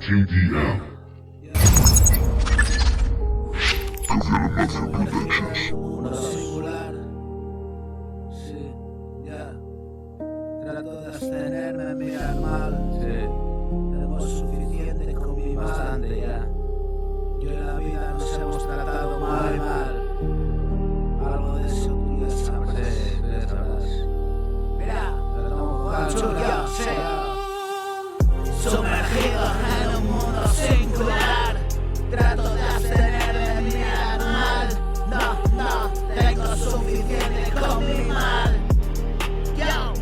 JDM. Uno singular. Sí, ya. Trato de abstenerme de mirar mal. Sí, Tengo suficiente con mi mal. bastante ya. Yo en la vida nos hemos tratado mal. Algo de eso tú ya sabrás. Sí, tú ya sabrás. Mira, Pero estamos jugando. yo sé. Sumergido en un mundo singular. Trato de abstenerme de mirar mal. No, tengo suficiente con mi mal.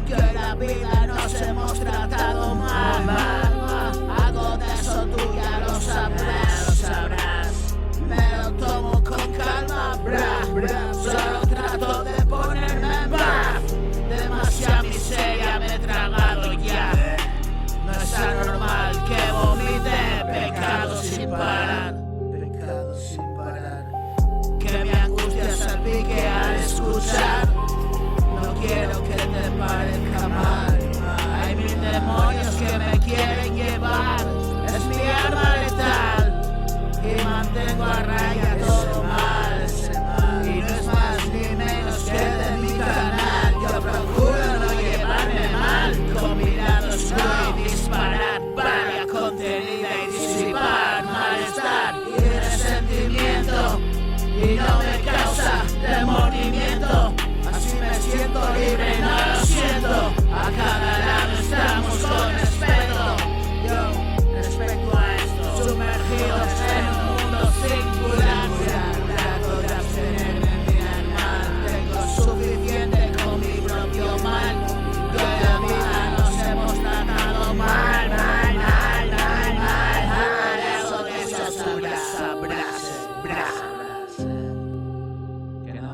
Que en la vida nos hemos tratado mal. Algo de eso tú ya lo sabrás. Me lo tomo con calma, solo trato de ponerme en paz. Demasiada miseria me he tragado ya. No es anormal que vomite pecado sin parar. Que mi angustia salpique al escuchar. No quiero que te parezca mal. Hay mil demonios que me quieren llevar. Es mi arma letal y mantengo a raya todo mal. Y no es más ni menos que de mi canal. Yo procuro no llevarme mal. Con mirada oscura y disparar varia contenida y disipar malestar y resentimiento. Y no me causa remordimiento. Así me siento libre, no lo siento. A cada lado estamos con respeto. Yo respecto a esto, sumergidos en un mundo singular. Trato de abstenerme de mirar mal. Tengo suficiente con mi propio mal. Que en la vida nos hemos tratado mal. Eso de eso sabrás. Que no,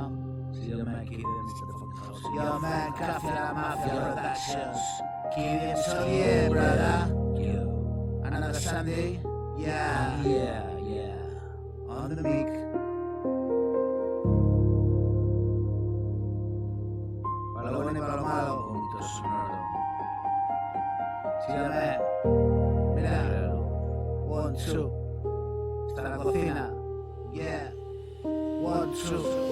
si yo me quedé en este fucking house. Yo man, Coffee La Mafia Productions. Keep it so yeah, brother. Yo. Another Sunday, yeah. On the mic. Para lo bueno y para lo malo. Bonito sonoro. Síganme. Mira. 1, 2. Está en la cocina. Yeah. 1, 2.